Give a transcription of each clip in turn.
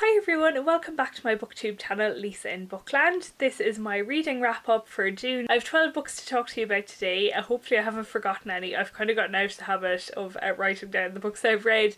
Hi everyone and welcome back to my booktube channel, Lisa in Bookland. This is my reading wrap up for June. I have 12 books to talk to you about today. Hopefully I haven't forgotten any. I've kind of gotten out of the habit of writing down the books I've read.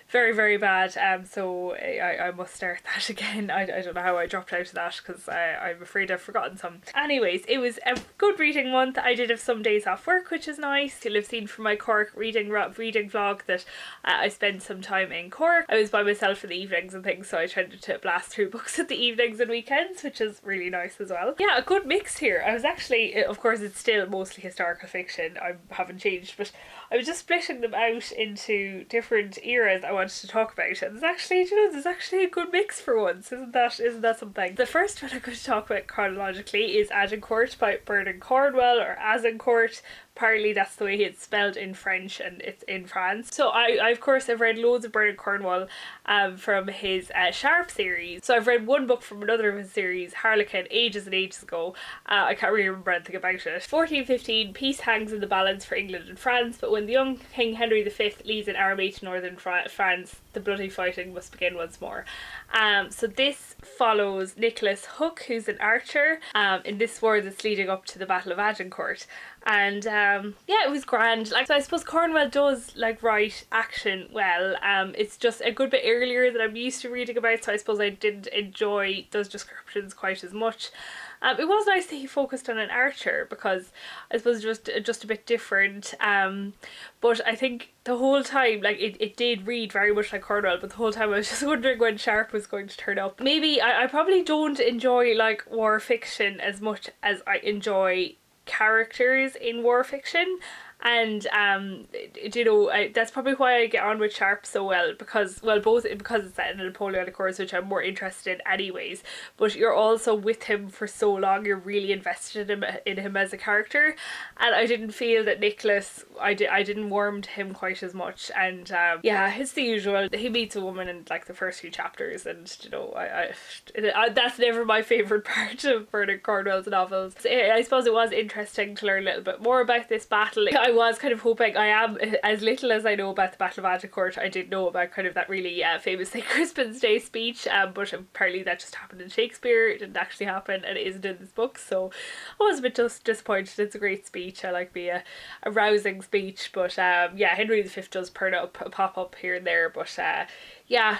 Very bad, so I must start that again. I don't know how I dropped out of that because I'm afraid I've forgotten some. Anyways, it was a good reading month. I did have some days off work, which is nice. You'll have seen from my Cork reading vlog that I spent some time in Cork. I was by myself in the evenings and things, so I tended to blast through books at the evenings and weekends, which is really nice as well. Yeah, a good mix here. I was actually, of course it's still mostly historical fiction, I haven't changed, but I was just splitting them out into different eras I wanted to talk about, and there's actually a good mix for once. Isn't that something? The first one I'm going to talk about chronologically is Agincourt by Bernard Cornwell, or Agincourt. Apparently that's the way it's spelled in French and it's in France. So I of course have read loads of Bernard Cornwell from his Sharp series. So I've read one book from another of his series, Harlequin, ages and ages ago. I can't really remember anything about it. 1415, peace hangs in the balance for England and France, but when the young King Henry V leads an army to northern France, the bloody fighting must begin once more. So this follows Nicholas Hook, who's an archer, in this war that's leading up to the Battle of Agincourt. And yeah, it was grand. So I suppose Cornwell does write action well. It's just a good bit earlier than I'm used to reading about, so I suppose I didn't enjoy those descriptions quite as much. It was nice that he focused on an archer because I suppose just a bit different. But I think the whole time, it did read very much like Cornwell, but the whole time I was just wondering when Sharp was going to turn up. Maybe I probably don't enjoy war fiction as much as I enjoy characters in war fiction, and that's probably why I get on with Sharp so well, because it's set in the Napoleonic Wars, which I'm more interested in anyways, but you're also with him for so long, you're really invested in him as a character, and I didn't feel that Nicholas, I didn't warm to him quite as much. And yeah, it's the usual. He meets a woman in the first few chapters, and I that's never my favourite part of Bernard Cornwell's novels. I suppose it was interesting to learn a little bit more about this battle. I was kind of hoping, as little as I know about the Battle of Agincourt, I did know about kind of that really famous St. Crispin's Day speech, but apparently that just happened in Shakespeare. It didn't actually happen, and it isn't in this book, so I was a bit just disappointed. It's a great speech. I like a rousing speech, but yeah, Henry V does pop up here and there, but yeah,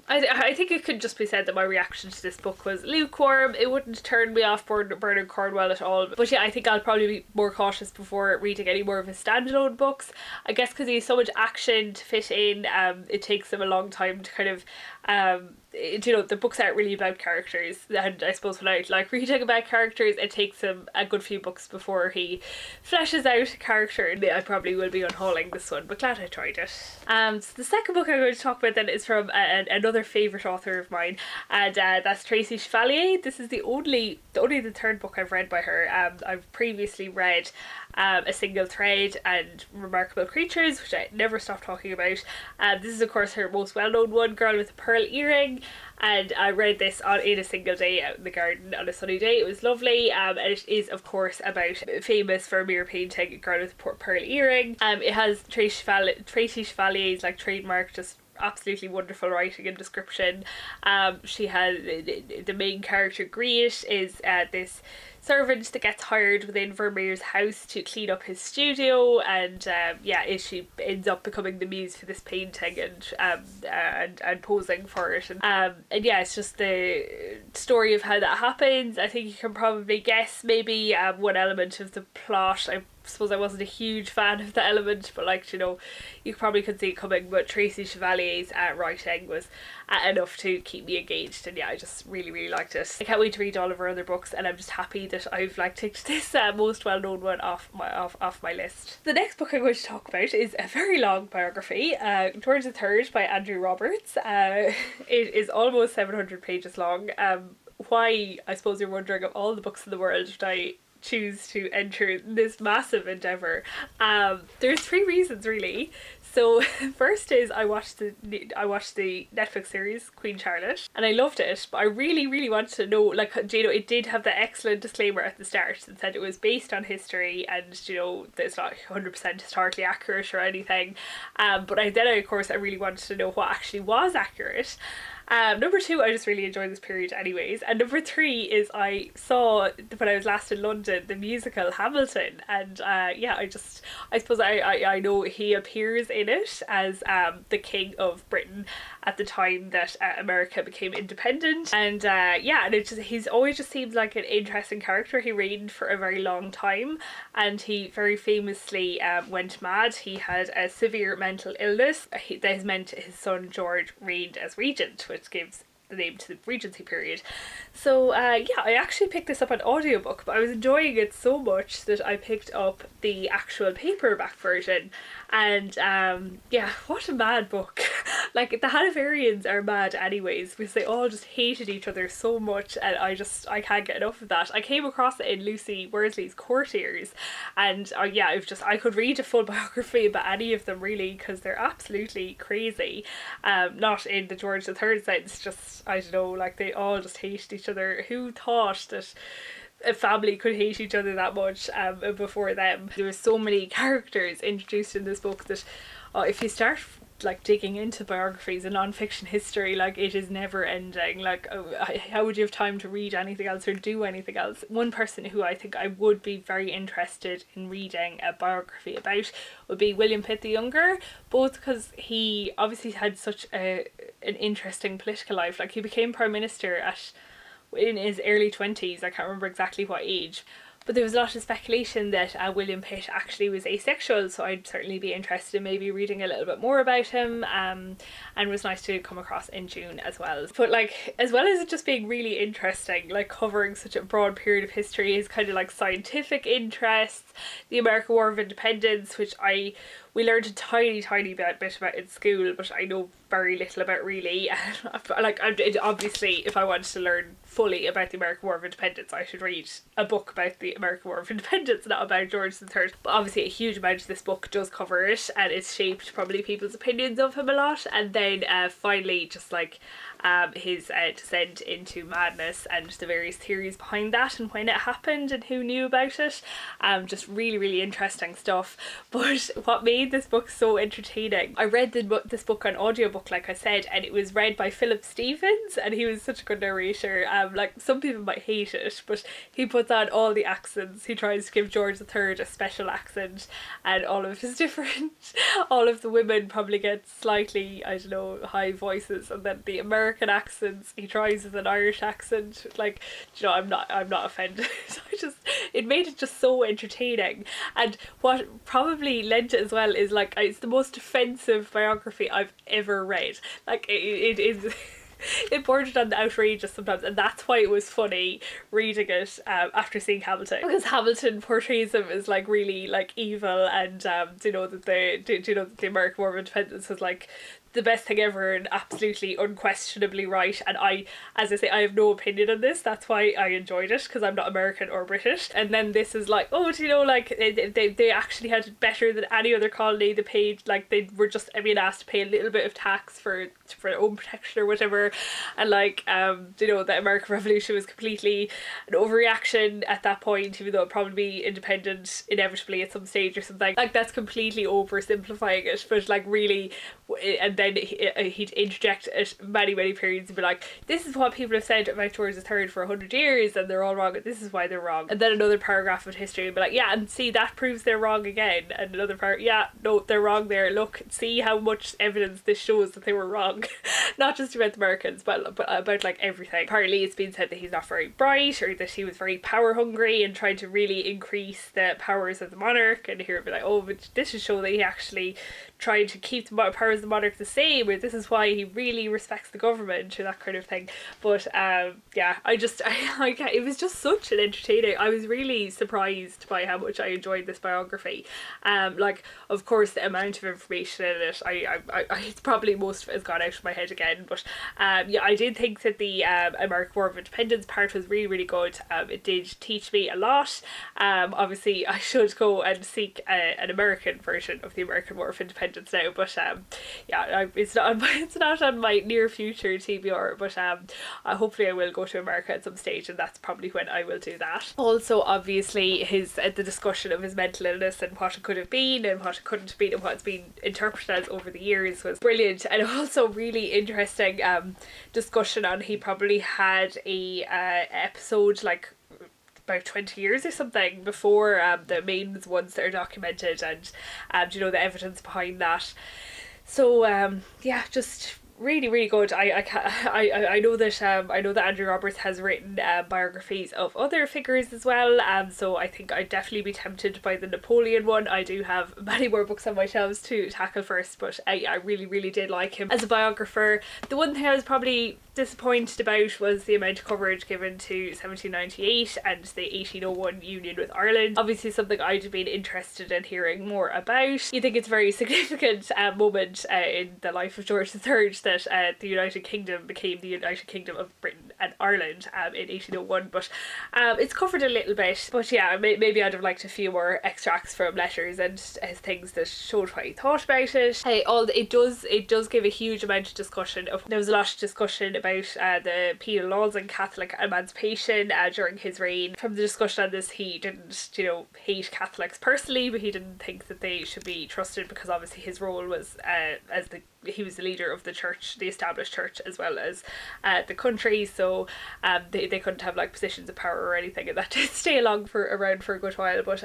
I think it could just be said that my reaction to this book was lukewarm. It wouldn't turn me off Bernard Cornwell at all, but yeah, I think I'll probably be more cautious before reading any more of his standalone books. I guess because he has so much action to fit in, it takes him a long time to kind of the books aren't really about characters, and I suppose when I like reading about characters, it takes him a good few books before he fleshes out a character, and I probably will be unhauling this one, but glad I tried it. So the second book I'm going to talk about then is from another favourite author of mine, and that's Tracey Chevalier. This is only the third book I've read by her. I've previously read A Single Thread and Remarkable Creatures, which I never stopped talking about. This is of course her most well-known one, Girl with a Pearl Earring, and I read this in a single day out in the garden on a sunny day. It was lovely, and it is of course about famous Vermeer painting Girl with a Pearl Earring. It has Tracey Chevalier's trademark, just absolutely wonderful writing and description. She has the main character, Greet, is this servant that gets hired within Vermeer's house to clean up his studio, and she ends up becoming the muse for this painting and posing for it, and yeah, it's just the story of how that happens. I think you can probably guess maybe one element of the plot. I suppose I wasn't a huge fan of the element, but you probably could see it coming, but Tracey Chevalier's writing was enough to keep me engaged, and yeah, I just really liked it. I can't wait to read all of her other books, and I'm just happy that I've ticked this most well-known one off my list. The next book I'm going to talk about is a very long biography, George III by Andrew Roberts. It is almost 700 pages long. Why, I suppose you're wondering, of all the books in the world, did I choose to enter this massive endeavour? There's three reasons really. So first is I watched the Netflix series Queen Charlotte, and I loved it, but I really wanted to know, it did have the excellent disclaimer at the start that said it was based on history, and that it's not 100% historically accurate or anything, but I of course I really wanted to know what actually was accurate. Number 2, I just really enjoy this period anyways. And number 3 is I saw, when I was last in London, the musical Hamilton. And yeah, I suppose I know he appears in it as the King of Britain at the time that America became independent. And yeah, and he's always just seemed like an interesting character. He reigned for a very long time, and he very famously went mad. He had a severe mental illness that has meant his son George reigned as regent, which gives the name to the Regency period. So yeah, I actually picked this up on audiobook, but I was enjoying it so much that I picked up the actual paperback version. And yeah, what a mad book. Like, the Hanoverians are mad anyways, because they all just hated each other so much, and I can't get enough of that. I came across it in Lucy Worsley's Courtiers, and yeah, I could read a full biography about any of them really, because they're absolutely crazy. Not in the George III sense, just, I don't know, like, they all just hated each other. Who thought that a family could hate each other that much before them? There were so many characters introduced in this book that if you start like digging into biographies and non-fiction history, like, it is never ending. Like, how would you have time to read anything else or do anything else? One person who I think I would be very interested in reading a biography about would be William Pitt the Younger, both because he obviously had such an interesting political life. Like, he became Prime Minister in his early 20s, I can't remember exactly what age, but there was a lot of speculation that William Pitt actually was asexual, so I'd certainly be interested in maybe reading a little bit more about him, and it was nice to come across in June as well. But like, as well as it just being really interesting, like covering such a broad period of history, is kind of like scientific interests, the American War of Independence, which we learned a tiny bit about in school, but I know very little about really. Like, obviously, if I wanted to learn fully about the American War of Independence, I should read a book about the American War of Independence, not about George III. But obviously a huge amount of this book does cover it, and it's shaped probably people's opinions of him a lot. And then finally, just like his descent into madness and the various theories behind that and when it happened and who knew about it. Just really interesting stuff. But what made this book so entertaining, I read this book on audiobook, like I said, and it was read by Philip Stevens, and he was such a good narrator. Like, some people might hate it, but he puts on all the accents. He tries to give George III a special accent, and all of his different all of the women probably get slightly, I don't know, high voices, and then the American accents he tries with an Irish accent. Like, you know, I'm not offended. It made it just so entertaining. And what probably lent it as well is, like, it's the most offensive biography I've ever read. Like, it is it bordered on the outrageous sometimes, and that's why it was funny reading it after seeing Hamilton, because Hamilton portrays him as like really like evil, and do you know that the American War of Independence was like the best thing ever and absolutely unquestionably right. And as I say, I have no opinion on this. That's why I enjoyed it, because I'm not American or British. And then this is like, oh, do you know, like they actually had it better than any other colony. They paid, like, they were just being asked to pay a little bit of tax for their own protection or whatever. And like, you know, the American Revolution was completely an overreaction at that point, even though it probably be independent inevitably at some stage or something. Like, that's completely oversimplifying it, but like really, and then he'd interject at many periods and be like, this is what people have said about George III for 100 years and they're all wrong, and this is why they're wrong. And then another paragraph of history would be like, yeah, and see, that proves they're wrong again. And another part, yeah, no, they're wrong there, look, see how much evidence this shows that they were wrong. Not just about the Americans, but about like everything. Apparently it's been said that he's not very bright, or that he was very power hungry and tried to really increase the powers of the monarch, and here it'd be like, oh, but this should show that he actually tried to keep the powers of the monarch the same, or this is why he really respects the government, or that kind of thing. But yeah, it was just such an entertaining. I was really surprised by how much I enjoyed this biography. Like, of course, the amount of information in it, it's probably most of it has gone out of my head again. But yeah, I did think that the American War of Independence part was really good. It did teach me a lot. Obviously, I should go and seek an American version of the American War of Independence now, but yeah, it's not on my, it's not on my near future TBR, but hopefully I will go to America at some stage, and that's probably when I will do that. Also, obviously, the discussion of his mental illness and what it could have been and what it couldn't have been and what it's been interpreted as over the years was brilliant, and also really interesting discussion on. He probably had a episode like about 20 years or something before the main ones that are documented, and you know, the evidence behind that. So yeah, just really, really good. I know that Andrew Roberts has written biographies of other figures as well. So I think I'd definitely be tempted by the Napoleon one. I do have many more books on my shelves to tackle first, but I really, really did like him as a biographer. The one thing I was probably disappointed about was the amount of coverage given to 1798 and the 1801 union with Ireland. Obviously something I'd have been interested in hearing more about. You think it's a very significant moment in the life of George III that the United Kingdom became the United Kingdom of Britain and Ireland in 1801, but it's covered a little bit. But yeah, maybe I'd have liked a few more extracts from letters and things that showed what he thought about it. It does give a huge amount of discussion. There was a lot of discussion about the penal laws and Catholic emancipation during his reign. From the discussion on this, he didn't, you know, hate Catholics personally, but he didn't think that they should be trusted because obviously his role was he was the leader of the church, the established church, as well as the country, so they couldn't have like positions of power or anything, and that did stay around for a good while. But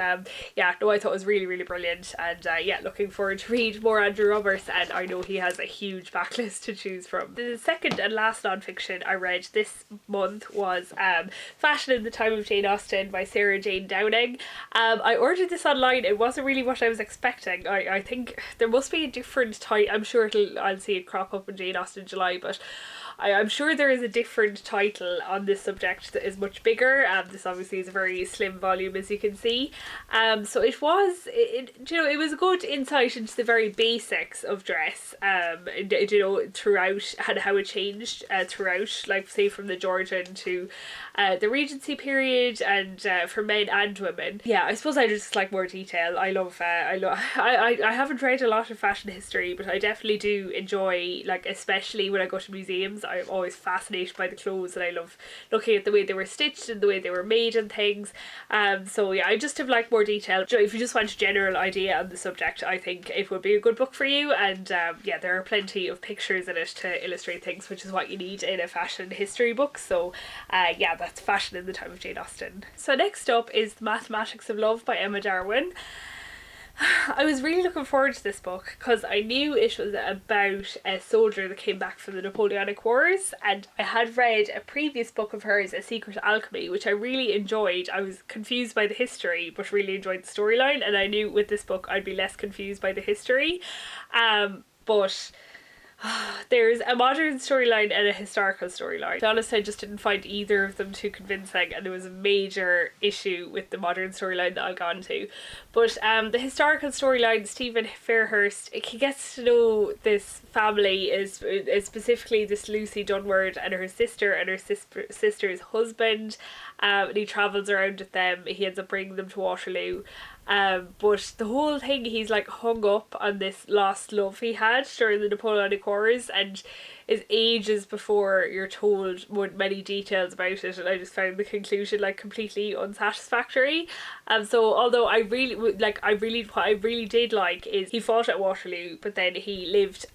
yeah, no, I thought it was really, really brilliant, and yeah, looking forward to read more Andrew Roberts, and I know he has a huge backlist to choose from. The second and last non-fiction I read this month was Fashion in the Time of Jane Austen by Sarah Jane Downing. I ordered this online. It wasn't really what I was expecting. I think there must be a different type. I'm sure I'll see it crop up in Jane Austen July, but I'm sure there is a different title on this subject that is much bigger. This obviously is a very slim volume, as you can see. So it was a good insight into the very basics of dress, you know, throughout, and how it changed throughout, like say from the Georgian to the Regency period, and for men and women. Yeah, I suppose I just like more detail. I haven't read a lot of fashion history, but I definitely do enjoy, like, especially when I go to museums, I'm always fascinated by the clothes, and I love looking at the way they were stitched and the way they were made and things. So yeah, I just have like more detail. If you just want a general idea on the subject, I think it would be a good book for you, and yeah, there are plenty of pictures in it to illustrate things, which is what you need in a fashion history book. So yeah, that's Fashion in the Time of Jane Austen. So next up is The Mathematics of Love by Emma Darwin. I was really looking forward to this book because I knew it was about a soldier that came back from the Napoleonic Wars, and I had read a previous book of hers, A Secret Alchemy, which I really enjoyed. I was confused by the history but really enjoyed the storyline, and I knew with this book I'd be less confused by the history. But there's a modern storyline and a historical storyline. To be honest, I just didn't find either of them too convincing, and there was a major issue with the modern storyline that I'll go on to. But the historical storyline, Stephen Fairhurst, he gets to know this family, is specifically this Lucy Dunward and her sister and her sister's husband, and he travels around with them. He ends up bringing them to Waterloo. But the whole thing, he's like hung up on this lost love he had during the Napoleonic Wars, and is ages before you're told many details about it, and I just found the conclusion like completely unsatisfactory. So although what I really did like is he fought at Waterloo, but then he lived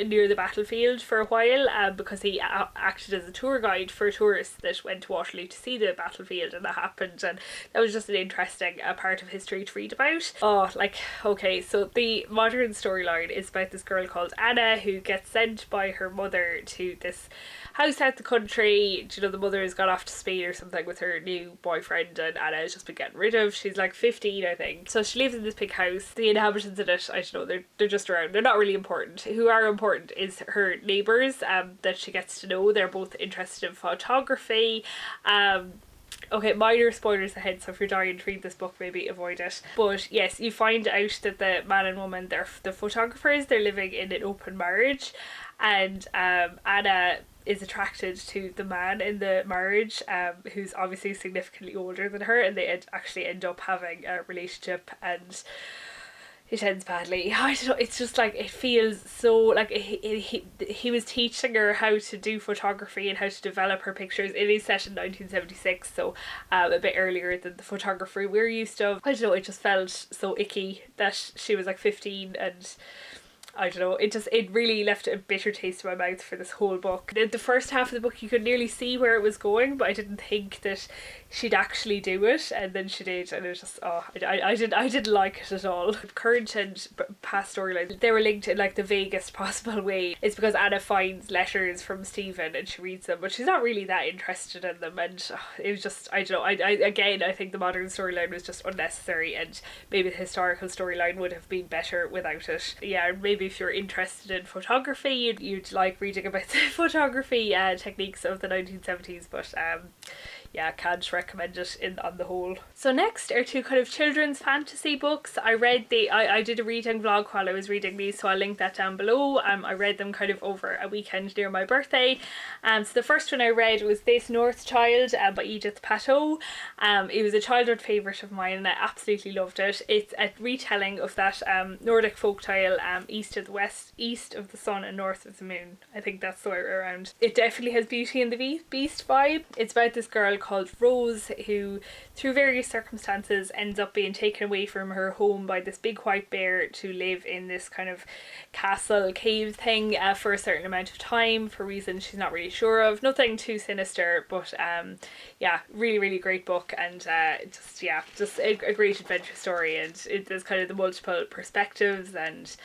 near the battlefield for a while, because he acted as a tour guide for tourists that went to Waterloo to see the battlefield, and that happened, and that was just an interesting part of history to read about. Okay, so the modern storyline is about this girl called Anna who gets sent by her mother to this house out the country. You know, the mother has gone off to Spain or something with her new boyfriend, and Anna has just been getting rid of. She's like 15, I think. So she lives in this big house. The inhabitants in it, I don't know, they're just around. They're not really important. Who are important is her neighbours that she gets to know. They're both interested in photography. Okay, minor spoilers ahead, so if you're dying to read this book, maybe avoid it. But yes, you find out that the man and woman, they're the photographers, they're living in an open marriage, and Anna is attracted to the man in the marriage, who's obviously significantly older than her, and they actually end up having a relationship. And It ends badly. I don't know, it's just like, it feels so like he was teaching her how to do photography and how to develop her pictures. It is set in 1976, so a bit earlier than the photography we're used to. I don't know, it just felt so icky that she was like 15, and I don't know, it really left a bitter taste in my mouth for this whole book. The first half of the book you could nearly see where it was going, but I didn't think that she'd actually do it, and then she did, and it was just, I didn't like it at all. Current and past storylines, they were linked in like the vaguest possible way. It's because Anna finds letters from Stephen and she reads them, but she's not really that interested in them, and it was just, I don't know, I think the modern storyline was just unnecessary, and maybe the historical storyline would have been better without it. Yeah, maybe if you're interested in photography, you'd like reading about the photography techniques of the 1970s, but yeah, can't recommend it on the whole. So next are two kind of children's fantasy books. I did a reading vlog while I was reading these, so I'll link that down below. I read them kind of over a weekend near my birthday. So the first one I read was This North Child by Edith Pattou. It was a childhood favourite of mine and I absolutely loved it. It's a retelling of that Nordic folktale, east of the sun and north of the moon. I think that's the way around. It definitely has Beauty and the Beast vibe. It's about this girl called Rose who, through various circumstances, ends up being taken away from her home by this big white bear to live in this kind of castle cave thing for a certain amount of time for reasons she's not really sure of. Nothing too sinister, but yeah, really great book, and just a great adventure story, and there's kind of the multiple perspectives, and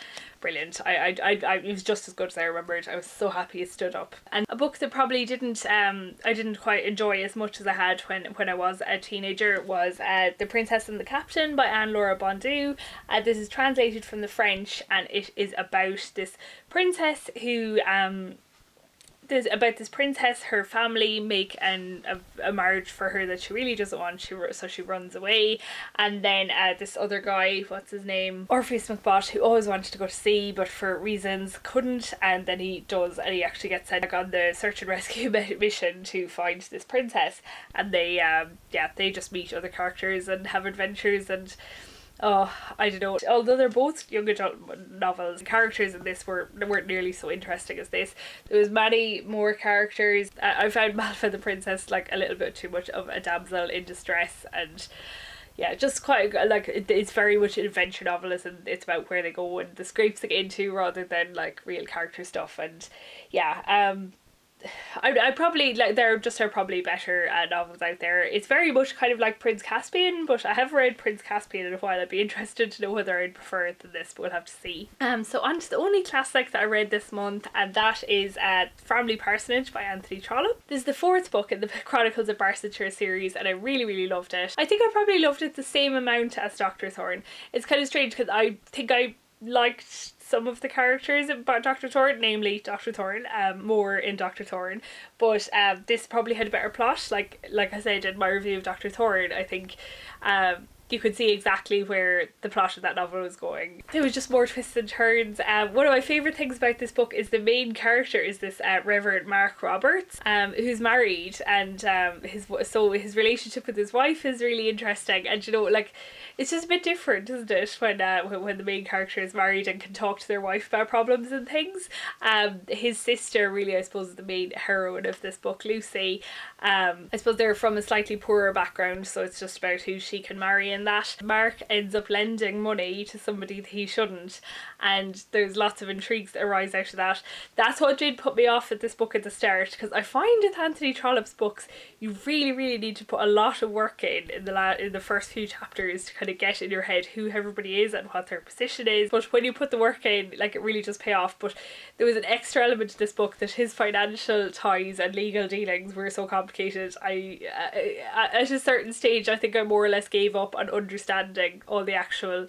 brilliant. It was just as good as I remembered. I was so happy it stood up. And a book that probably I didn't quite enjoy as much as I had when I was a teenager was The Princess and the Captain by Laure Bondoux. This is translated from the French, and it is about this princess who her family make a marriage for her that she really doesn't want, so she runs away, and then this other guy, what's his name, Orpheus McBot, who always wanted to go to sea but for reasons couldn't, and then he does, and he actually gets sent on the search and rescue mission to find this princess, and they just meet other characters and have adventures, and I don't know. Although they're both young adult novels, the characters in this weren't nearly so interesting as this. There was many more characters. I found Malfa the princess like a little bit too much of a damsel in distress, and yeah, just quite like it's very much an adventure novel, and it's about where they go and the scrapes they get into rather than like real character stuff, and yeah, I probably like there are probably better novels out there. It's very much kind of like Prince Caspian, but I haven't read Prince Caspian in a while. I'd be interested to know whether I'd prefer it than this, but we'll have to see. So on to the only classic that I read this month, and that is Framley Parsonage by Anthony Trollope. This is the fourth book in the Chronicles of Barsetshire series, and I really loved it. I think I probably loved it the same amount as Dr. Thorne. It's kind of strange because I think I liked some of the characters about Dr. Thorne, namely Dr. Thorne, more in Dr. Thorne, but this probably had a better plot. Like I said in my review of Dr. Thorne, I think you could see exactly where the plot of that novel was going. There was just more twists and turns. One of my favourite things about this book is the main character is this Reverend Mark Roberts, who's married, and his relationship with his wife is really interesting, and you know, like, it's just a bit different, isn't it, when the main character is married and can talk to their wife about problems and things. His sister really, I suppose, is the main heroine of this book, Lucy. I suppose they're from a slightly poorer background, so it's just about who she can marry in that. Mark ends up lending money to somebody that he shouldn't, and there's lots of intrigues that arise out of that. That's what did put me off at this book at the start, because I find with Anthony Trollope's books you really need to put a lot of work in the first few chapters to kind of get in your head who everybody is and what their position is, but when you put the work in, like, it really does pay off. But there was an extra element to this book, that his financial ties and legal dealings were so complicated. At a certain stage I think I more or less gave up on understanding all the actual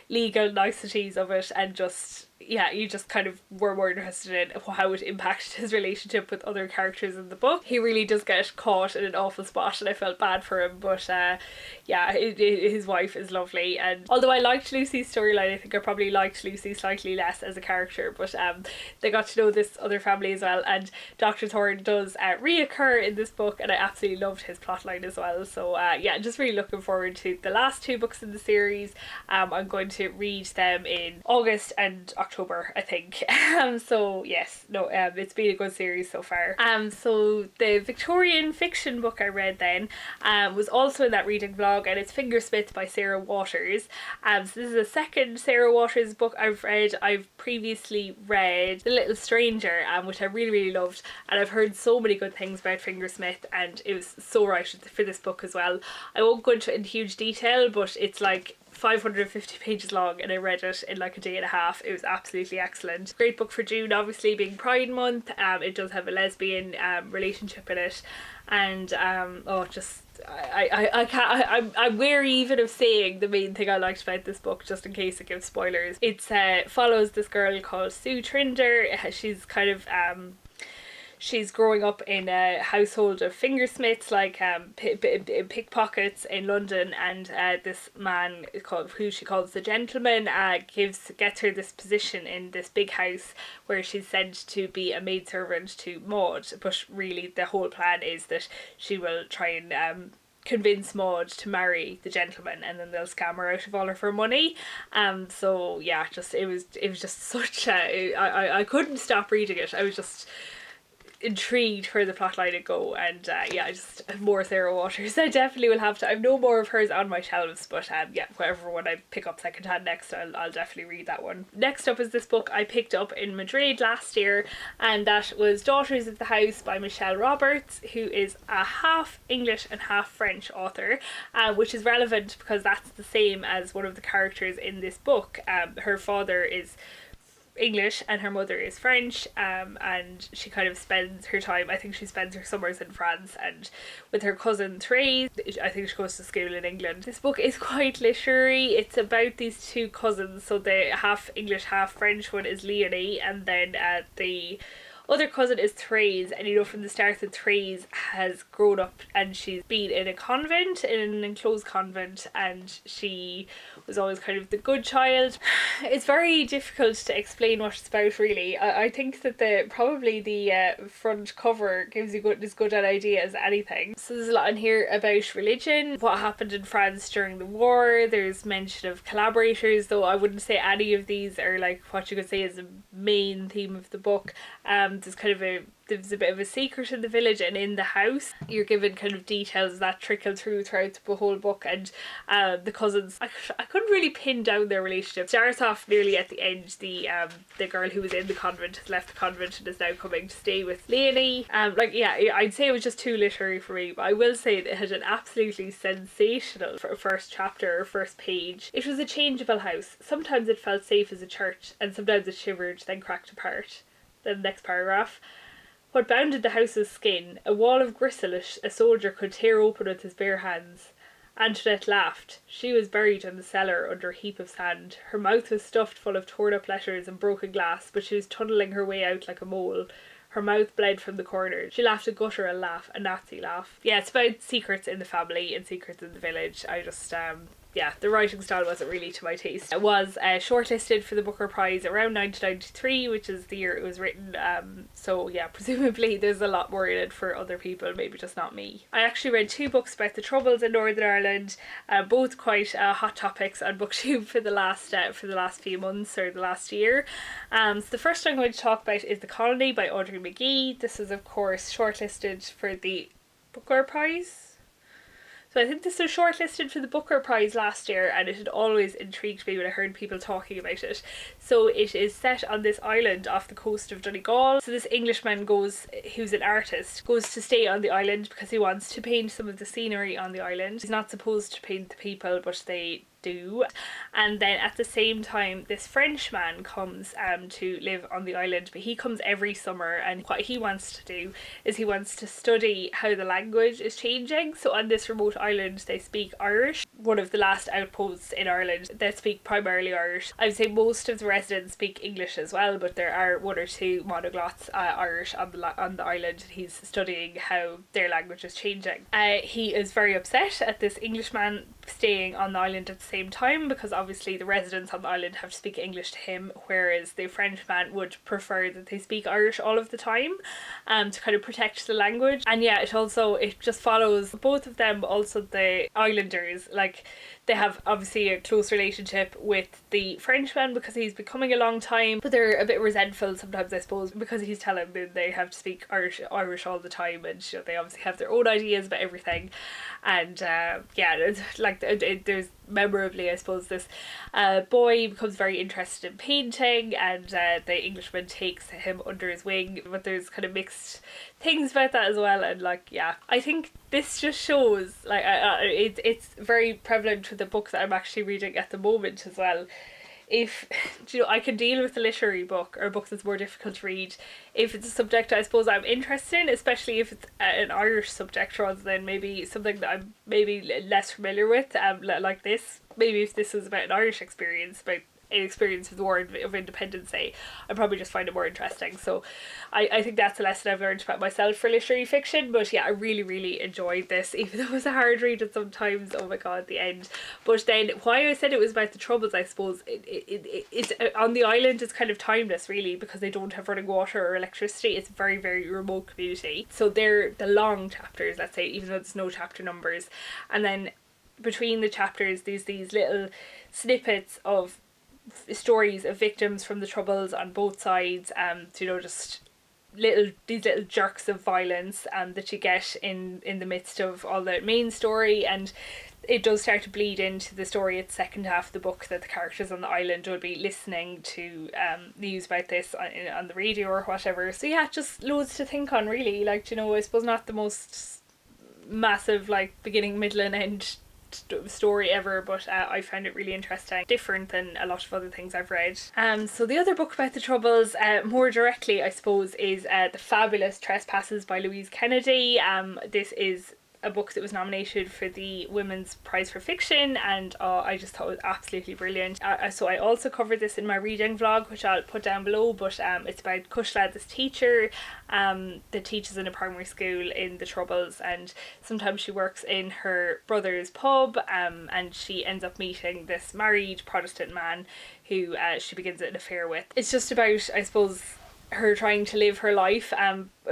legal niceties of it, and just yeah, you just kind of were more interested in how it impacted his relationship with other characters in the book. He really does get caught in an awful spot, and I felt bad for him, but yeah, his wife is lovely. And although I liked Lucy's storyline, I think I probably liked Lucy slightly less as a character, but they got to know this other family as well, and Dr. Thorne does reoccur in this book, and I absolutely loved his plotline as well. So yeah, just really looking forward to the last 2 books in the series. I'm going to read them in August and October, I think. So yes, no, it's been a good series so far. So the Victorian fiction book I read then was also in that reading vlog, and it's Fingersmith by Sarah Waters. So this is the second Sarah Waters book I've read. I've previously read The Little Stranger, which I really, really loved, and I've heard so many good things about Fingersmith, and it was so right for this book as well. I won't go into huge detail, but it's like 550 pages long, and I read it in like a day and a half. It was absolutely excellent. Great book for June, obviously being Pride Month. It does have a lesbian relationship in it, and I'm wary even of saying the main thing I liked about this book, just in case it gives spoilers. It follows this girl called Sue Trinder. She's kind of she's growing up in a household of fingersmiths, like pickpockets in London, and this man who she calls the gentleman gets her this position in this big house where she's sent to be a maidservant to Maud, but really the whole plan is that she will try and convince Maud to marry the gentleman, and then they'll scam her out of all of her money. So yeah, it was just such I couldn't stop reading it. I was just intrigued where the plotline would go, and yeah, just more Sarah Waters. I definitely will have to. I've no more of hers on my shelves, but yeah, whatever one I pick up secondhand next, I'll definitely read that one. Next up is this book I picked up in Madrid last year, and that was Daughters of the House by Michèle Roberts, who is a half English and half French author, which is relevant because that's the same as one of the characters in this book. Her father is English and her mother is French, and she kind of spends her time, I think she spends her summers in France, and with her cousin Tracey. I think she goes to school in England. This book is quite literary. It's about these 2 cousins, so the half English half French one is Leonie, and then the other cousin is Tracey, and you know from the start that Tracey has grown up and she's been in a convent, in an enclosed convent, and she was always kind of the good child. It's very difficult to explain what it's about, really. I think that probably the front cover gives you as good an idea as anything. So there's a lot in here about religion, what happened in France during the war. There's mention of collaborators, though I wouldn't say any of these are like what you could say is the main theme of the book. There's a bit of a secret in the village and in the house. You're given kind of details that trickle throughout the whole book, and the cousins, I couldn't really pin down their relationship. Starts off nearly at the end. The girl who was in the convent has left the convent and is now coming to stay with Leonie. I'd say it was just too literary for me, but I will say it had an absolutely sensational first chapter or first page. It was a changeable house. Sometimes it felt safe as a church, and sometimes it shivered, then cracked apart. Then the next paragraph. What bounded the house's skin, a wall of gristle a soldier could tear open with his bare hands. Antoinette laughed. She was buried in the cellar under a heap of sand. Her mouth was stuffed full of torn up letters and broken glass, but she was tunneling her way out like a mole. Her mouth bled from the corners. She laughed a guttural laugh, a Nazi laugh. Yeah, it's about secrets in the family and secrets in the village. I just, yeah, the writing style wasn't really to my taste. It was shortlisted for the Booker Prize around 1993, which is the year it was written. So yeah, presumably there's a lot more in it for other people, maybe just not me. I actually read 2 books about the Troubles in Northern Ireland, both quite hot topics on BookTube for the last few months or the last year. So the first I'm going to talk about is The Colony by Audrey Magee. This is of course shortlisted for the Booker Prize. So I think this was shortlisted for the Booker Prize last year, and it had always intrigued me when I heard people talking about it. So it is set on this island off the coast of Donegal. So this Englishman who's an artist, goes to stay on the island because he wants to paint some of the scenery on the island. He's not supposed to paint the people, but they Pattou. And then at the same time, this Frenchman comes to live on the island, but he comes every summer, and what he wants to do is he wants to study how the language is changing. So on this remote island they speak Irish, one of the last outposts in Ireland that speak primarily Irish. I would say most of the residents speak English as well, but there are one or two monoglots Irish on the island. He's studying how their language is changing. He is very upset at this Englishman staying on the island at the same time, because obviously the residents on the island have to speak English to him, whereas the Frenchman would prefer that they speak Irish all of the time, to kind of protect the language. And yeah, it just follows both of them, but also the islanders. Like, they have obviously a close relationship with the Frenchman because he's been coming a long time, but they're a bit resentful sometimes, I suppose, because he's telling them they have to speak Irish all the time, and you know, they obviously have their own ideas about everything. And it's like there's memorably, I suppose, this boy becomes very interested in painting, and the Englishman takes him under his wing, but there's kind of mixed things about that as well. And like, yeah, I think this just shows, like, it's very prevalent with the book that I'm actually reading at the moment as well. If I can deal with a literary book or a book that's more difficult to read if it's a subject I suppose I'm interested in, especially if it's an Irish subject rather than maybe something that I'm maybe less familiar with, like this. Maybe if this was about an Irish experience, about an experience of the War of Independence, say, I probably just find it more interesting. So I think that's a lesson I've learned about myself for literary fiction. But yeah, I really enjoyed this, even though it was a hard read at sometimes. Oh my god, the end. But then why I said it was about the Troubles, I suppose it's on the island is kind of timeless really, because they don't have running water or electricity. It's a very remote community, so they're the long chapters, let's say, even though there's no chapter numbers. And then between the chapters there's these little snippets of stories of victims from the Troubles on both sides, just these little jerks of violence that you get in the midst of all the main story. And it does start to bleed into the story at the second half of the book, that the characters on the island will be listening to news about this on the radio or whatever. So yeah, just loads to think on really. Like, I suppose not the most massive like beginning, middle and end story ever, but I found it really interesting, different than a lot of other things I've read. So the other book about the Troubles, more directly I suppose, is The Fabulous Trespassers by Louise Kennedy. This is a book that was nominated for the Women's Prize for Fiction, and I just thought it was absolutely brilliant. So I also covered this in my reading vlog, which I'll put down below, but it's about Cushla, this teacher that teaches in a primary school in the Troubles, and sometimes she works in her brother's pub, and she ends up meeting this married Protestant man who she begins an affair with. It's just about, I suppose, her trying to live her life,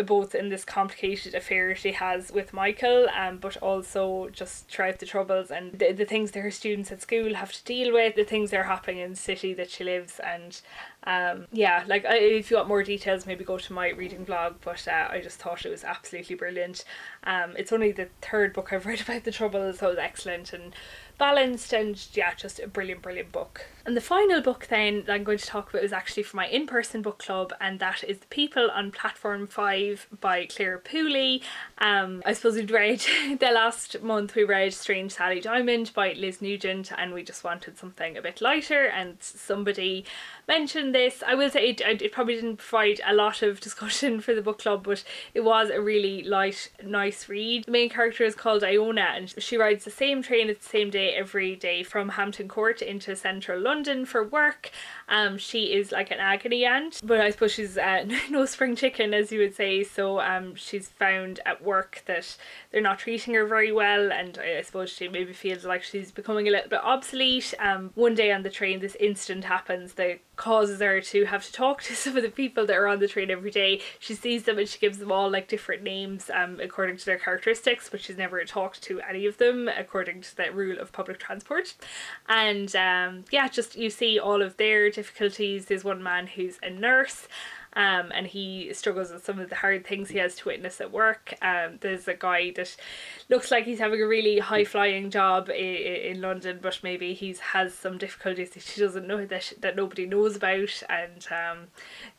both in this complicated affair she has with Michael, but also just throughout the Troubles and the things that her students at school have to deal with, the things that are happening in the city that she lives. And if you want more details, maybe go to my reading vlog, but I just thought it was absolutely brilliant. It's only the third book I've read about the Troubles, so it was excellent and balanced, and yeah, just a brilliant book. And the final book then that I'm going to talk about is actually for my in-person book club, and that is The People on Platform 5 by Claire Pooley. I suppose we'd read the last month we read Strange Sally Diamond by Liz Nugent, and we just wanted something a bit lighter, and somebody mentioned this. I will say it probably didn't provide a lot of discussion for the book club, but it was a really light, nice read. The main character is called Iona, and she rides the same train at the same day every day from Hampton Court into central London for work. She is like an agony aunt, but I suppose she's no spring chicken, as you would say. So she's found at work that they're not treating her very well, and I suppose she maybe feels like she's becoming a little bit obsolete. One day on the train this incident happens that causes her to have to talk to some of the people that are on the train every day. She sees them and she gives them all like different names according to their characteristics, but she's never talked to any of them according to the rule of public transport. And just you see all of their difficulties. There's one man who's a nurse, and he struggles with some of the hard things he has to witness at work. There's a guy that looks like he's having a really high-flying job in London, but maybe he has some difficulties that she doesn't know, that nobody knows about. And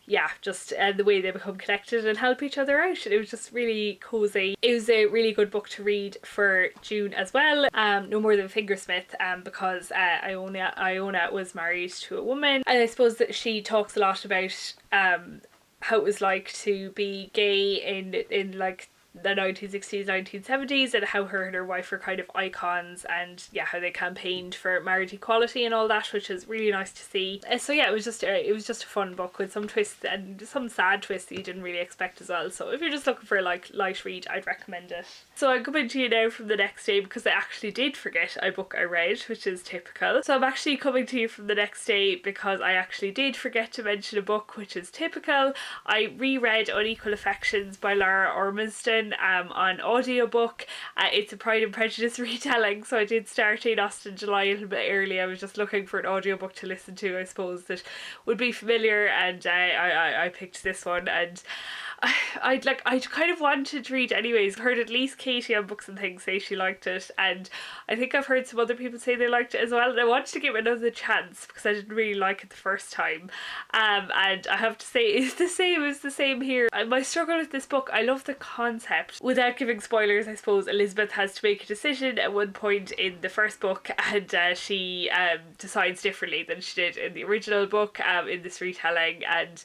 yeah, just the way they become connected and help each other out. It was just really cozy. It was a really good book to read for June as well. No more than Fingersmith, because Iona was married to a woman, and I suppose that she talks a lot about how it was like to be gay in like the 1960s, 1970s, and how her and her wife were kind of icons, and yeah, how they campaigned for marriage equality and all that, which is really nice to see. So yeah, it was just a fun book with some twists and some sad twists that you didn't really expect as well. So if you're just looking for a like light read, I'd recommend it. So I'm coming to you now from the next day because I actually did forget a book I read, which is typical. So I'm actually coming to you from the next day because I actually did forget to mention a book, which is typical. I reread Unequal Affections by Laure on audiobook. It's a Pride and Prejudice retelling, so I did start Jane Austen July a little bit early. I was just looking for an audiobook to listen to, I suppose, that would be familiar, and I picked this one, and I kind of wanted to read anyways. Heard at least Katie on Books and Things say she liked it, and I think I've heard some other people say they liked it as well, and I wanted to give it another chance because I didn't really like it the first time. And I have to say it's the same here. And my struggle with this book, I love the concept. Without giving spoilers, I suppose Elizabeth has to make a decision at one point in the first book, and she decides differently than she did in the original book in this retelling, and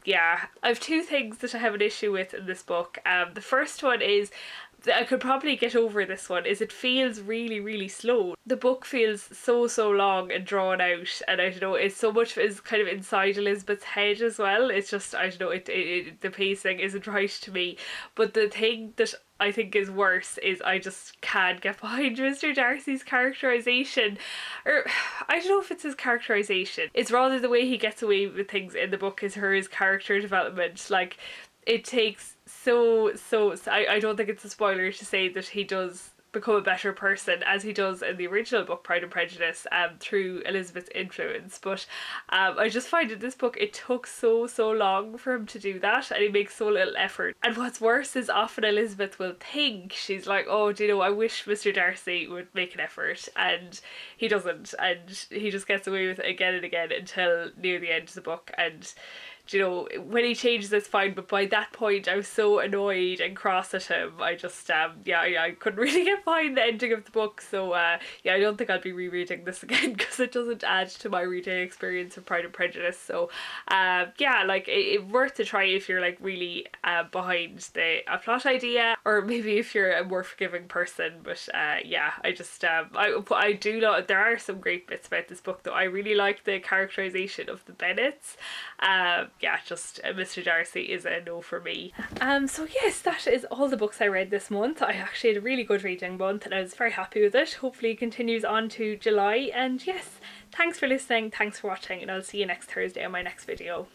yeah, I have two things that I have an issue with in this book. The first one is that I could probably get over this one, is it feels really, really slow. The book feels so long and drawn out, and I don't know, it's so much is kind of inside Elizabeth's head as well. It's just, I don't know, the pacing isn't right to me. But the thing that I think is worse is I just can't get behind Mr. Darcy's characterisation. Or I don't know if it's his characterisation. It's rather the way he gets away with things in the book is his character development. Like, it takes so I don't think it's a spoiler to say that he does become a better person, as he does in the original book Pride and Prejudice, through Elizabeth's influence. But I just find in this book it took so long for him to do that, and he makes so little effort. And what's worse is often Elizabeth will think, she's like, oh, do you know, I wish Mr. Darcy would make an effort, and he doesn't, and he just gets away with it again and again until near the end of the book. And you know, when he changes it's fine, but by that point I was so annoyed and cross at him. I just I couldn't really get behind the ending of the book. So yeah, I don't think I'll be rereading this again because it doesn't add to my reading experience of Pride and Prejudice. So yeah, like it's worth a try if you're like really behind a plot idea, or maybe if you're a more forgiving person. But yeah, I just I do know there are some great bits about this book though. I really like the characterization of the Bennets. Yeah, just Mr. Darcy is a no for me. So yes, that is all the books I read this month. I actually had a really good reading month and I was very happy with it. Hopefully it continues on to July, and yes, thanks for listening, thanks for watching, and I'll see you next Thursday on my next video.